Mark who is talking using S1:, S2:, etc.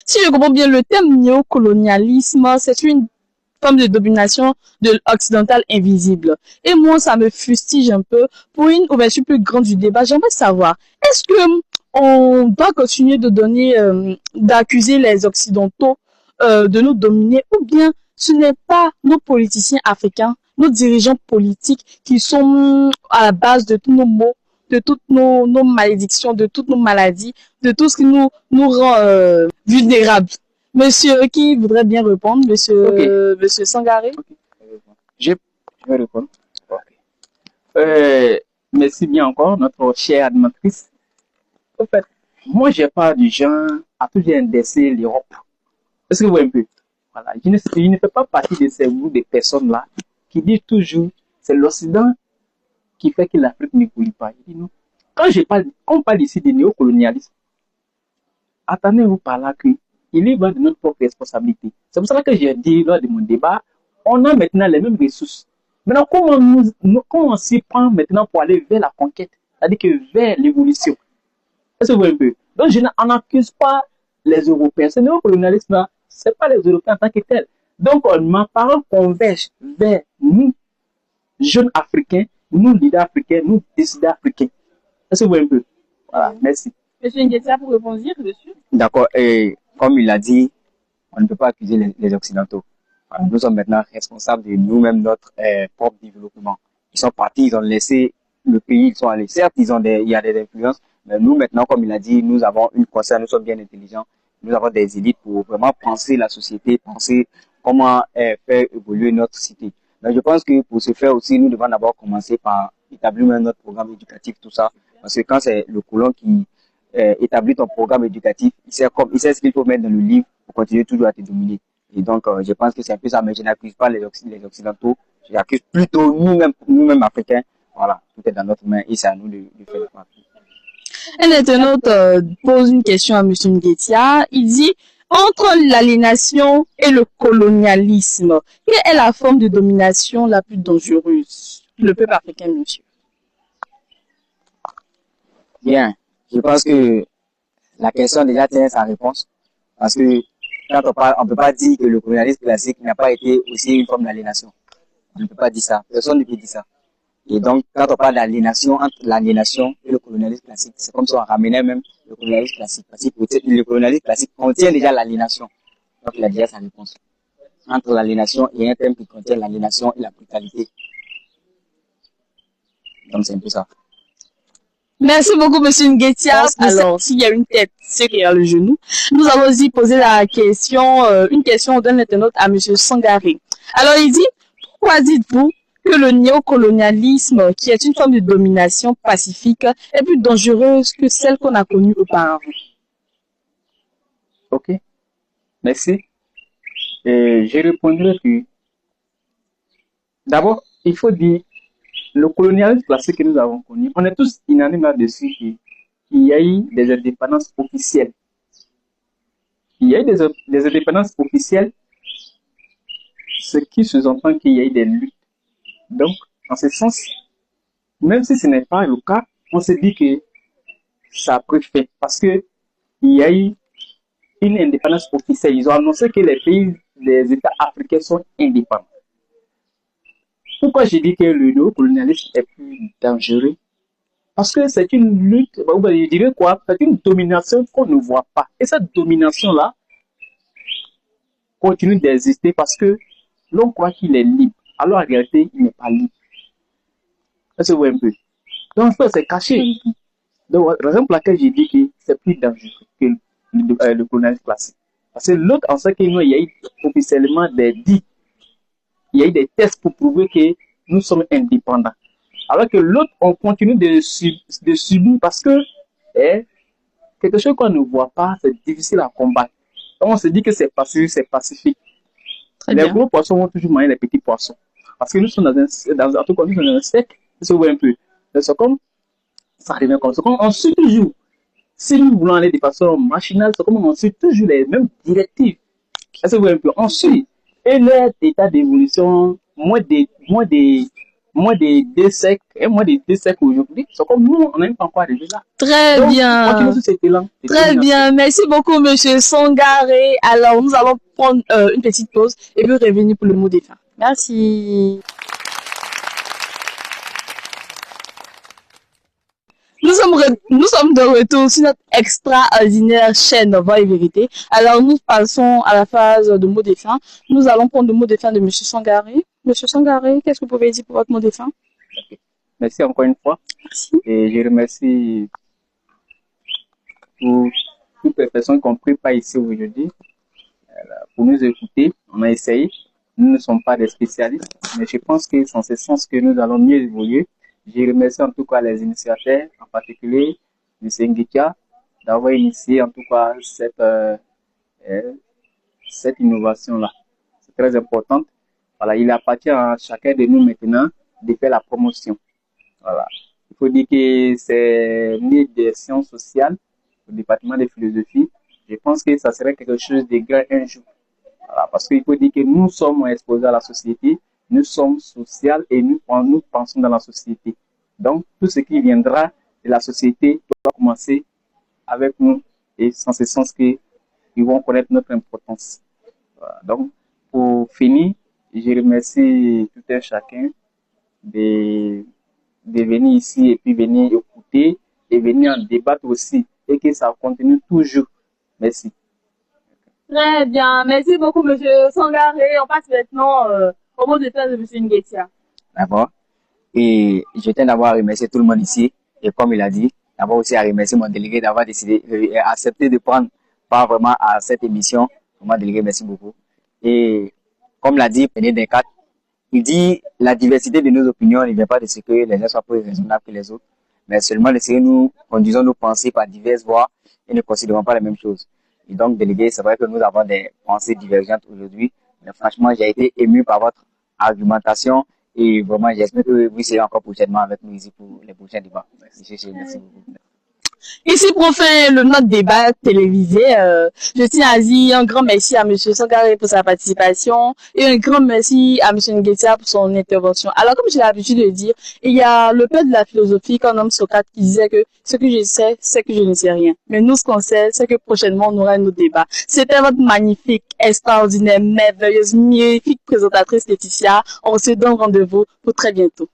S1: si je comprends bien, le thème néocolonialisme, c'est une forme de domination de occidentale invisible. Et moi, ça me fustige un peu. Pour une ouverture plus grande du débat, j'aimerais savoir, est-ce que on doit continuer de donner, d'accuser les Occidentaux de nous dominer, ou bien ce n'est pas nos politiciens africains, nos dirigeants politiques qui sont à la base de tous nos maux, de toutes nos malédictions, de toutes nos maladies, de tout ce qui nous rend vulnérables. Monsieur qui voudrait bien répondre,
S2: Ok,
S1: monsieur Sangaré.
S2: ok. Je vais répondre. Ok. Merci bien encore, notre chère animatrice. En fait, moi, j'ai pas du genre à toujours indexer l'Europe. Est-ce que vous voyez un peu? Voilà. Je ne fais pas partie de ces groupes de personnes-là qui disent toujours c'est l'Occident qui fait que l'Afrique ne évolue pas. Je dis non. Quand on parle ici de néocolonialisme, attendez-vous par là que il y va de notre propre responsabilité. C'est pour ça que j'ai dit lors de mon débat, on a maintenant les mêmes ressources. Maintenant, comment on s'y prend maintenant pour aller vers la conquête, c'est-à-dire que vers l'évolution. Est-ce que vous voyez un peu? Donc, je n'accuse pas les Européens. Ce néocolonialisme-là, ce n'est pas les Européens en tant que tels. Donc, ma parole converge vers nous, jeunes Africains, nous, leaders africains, nous, décideurs africains. Est-ce que vous voyez un peu? Voilà, merci.
S1: Monsieur Nguetia pour répondre dessus.
S3: D'accord. Et comme il a dit, on ne peut pas accuser les Occidentaux. Voilà, nous sommes maintenant responsables de nous-mêmes, notre propre développement. Ils sont partis, ils ont laissé le pays, ils sont allés. Certes, il y a des influences, mais nous maintenant, comme il a dit, nous avons une conscience, nous sommes bien intelligents, nous avons des élites pour vraiment penser la société, penser comment faire évoluer notre cité. Donc je pense que pour ce faire aussi, nous devons d'abord commencer par établir même notre programme éducatif, tout ça. Parce que quand c'est le colon qui établit ton programme éducatif, il sait ce qu'il faut mettre dans le livre pour continuer toujours à te dominer. Et donc, je pense que c'est un peu ça, mais je n'accuse pas les Occidentaux, j'accuse plutôt nous-mêmes Africains. Voilà, tout est dans notre main et c'est à nous de faire le travail.
S1: Un internaute pose une question à monsieur Nguetia. Il dit, entre l'aliénation et le colonialisme, quelle est la forme de domination la plus dangereuse? Le peuple africain, monsieur.
S3: Bien, je pense que la question déjà tient sa réponse. Parce que quand on parle, on ne peut pas dire que le colonialisme classique n'a pas été aussi une forme d'aliénation. On ne peut pas dire ça. Personne ne peut dire ça. Et donc, quand on parle d'aliénation, entre l'aliénation et le colonialisme classique, c'est comme si on ramenait même le colonialisme classique. Parce que le colonialisme classique contient déjà l'aliénation. Donc, il a déjà sa réponse. Entre l'aliénation et un thème qui contient l'aliénation et la brutalité. Donc, c'est un peu ça.
S1: Merci beaucoup, monsieur Nguetia. Alors, s'il y a une tête, c'est qu'il y a le genou. Nous avons aussi posé une question d'un internaute à monsieur Sangaré. Alors, il dit, pourquoi dites-vous que le néocolonialisme, qui est une forme de domination pacifique, est plus dangereuse que celle qu'on a connue auparavant?
S2: Ok, merci. Je répondrai que d'abord, il faut dire le colonialisme classique que nous avons connu, on est tous unanimes là-dessus qu'il y a eu des indépendances officielles. Il y a eu des indépendances officielles, ce qui sous-entend qu'il y a eu des luttes. Donc, en ce sens, même si ce n'est pas le cas, on se dit que ça a pris fin parce que il y a eu une indépendance officielle. Ils ont annoncé que les pays, les États africains sont indépendants. Pourquoi je dis que le néocolonialisme est plus dangereux? Parce que c'est une lutte, je dirais quoi? C'est une domination qu'on ne voit pas. Et cette domination-là continue d'exister parce que l'on croit qu'il est libre. Alors en réalité, il n'est pas libre. Est-ce que vous voyez un peu? Donc ça, c'est caché. Donc, la raison pour laquelle j'ai dit que c'est plus dangereux que le colonialisme classique. Parce que l'autre, en ce qu'il y a eu officiellement il y a eu des tests pour prouver que nous sommes indépendants. Alors que l'autre, on continue de subir parce que quelque chose qu'on ne voit pas, c'est difficile à combattre. Donc on se dit que c'est pacifique. Les gros poissons vont toujours manger les petits poissons. Parce que nous sommes dans un cercle, ça se voit un peu. C'est comme, ça revient comme ça. On suit toujours. Si nous voulons aller de façon machinale, c'est comme on suit toujours les mêmes directives. Ça se voit un peu. On suit. Et leur état d'évolution, moins moins de 2 siècles aujourd'hui. C'est comme nous, on n'a même pas encore arrivé là.
S1: Très
S2: Donc,
S1: bien.
S2: continuons sur cet élan.
S1: Très bien. Merci beaucoup, monsieur Sangaré. Alors, nous allons prendre une petite pause et puis revenir pour le mot des fins. Merci. Nous sommes de retour sur notre extraordinaire chaîne Voix et Vérité. Alors, nous passons à la phase de mots des fins. Nous allons prendre le mot des fins de monsieur Sangaré. Monsieur Sangaré, qu'est-ce que vous pouvez dire pour votre mot des fins?
S2: Merci encore une fois.
S1: Merci.
S2: Et je remercie pour toutes les personnes qui ont pris part ici aujourd'hui pour nous écouter. On a essayé. Nous ne sommes pas des spécialistes, mais je pense que c'est en ce sens que nous allons mieux évoluer. Je remercie en tout cas les initiateurs, en particulier M. Ngikia, d'avoir initié en tout cas cette innovation-là. C'est très important. Voilà, il appartient à chacun de nous maintenant de faire la promotion. Voilà. Il faut dire que c'est né des sciences sociales au département de philosophie. Je pense que ça serait quelque chose de grand un jour. Voilà, parce qu'il faut dire que nous sommes exposés à la société, nous sommes sociaux et nous pensons dans la société. Donc, tout ce qui viendra de la société doit commencer avec nous et sans ce sens qu'ils vont connaître notre importance. Voilà. Donc, pour finir, je remercie tout un chacun de venir ici et puis venir écouter et venir en débattre aussi et que ça continue toujours. Merci.
S1: Très bien. Merci beaucoup, monsieur Sangaré. On passe maintenant au mot de fin de monsieur Nguetia.
S3: D'accord. Et je tiens d'abord à remercier tout le monde ici. Et comme il a dit, d'abord aussi à remercier mon délégué d'avoir décidé, accepté de prendre part vraiment à cette émission. Mon délégué, merci beaucoup. Et comme l'a dit Penier Descartes, il dit la diversité de nos opinions ne vient pas de ce que les uns soient plus raisonnables que les autres, mais seulement de ce que nous conduisons nos pensées par diverses voies et ne considérons pas la même chose. Et donc, délégué, c'est vrai que nous avons des pensées divergentes aujourd'hui, mais franchement, j'ai été ému par votre argumentation et vraiment, j'espère que vous serez encore prochainement avec nous ici pour les prochains débats. Merci beaucoup.
S1: Ici, pour faire notre débat télévisé, je tiens à dire un grand merci à monsieur Sangaré pour sa participation et un grand merci à monsieur Nguetia pour son intervention. Alors, comme j'ai l'habitude de dire, il y a le père de la philosophie, qu'un homme Socrate, qui disait que ce que je sais, c'est que je ne sais rien. Mais nous, ce qu'on sait, c'est que prochainement, on aura nos débats. C'était votre magnifique, extraordinaire, merveilleuse, magnifique présentatrice Laetitia. On se donne rendez-vous pour très bientôt.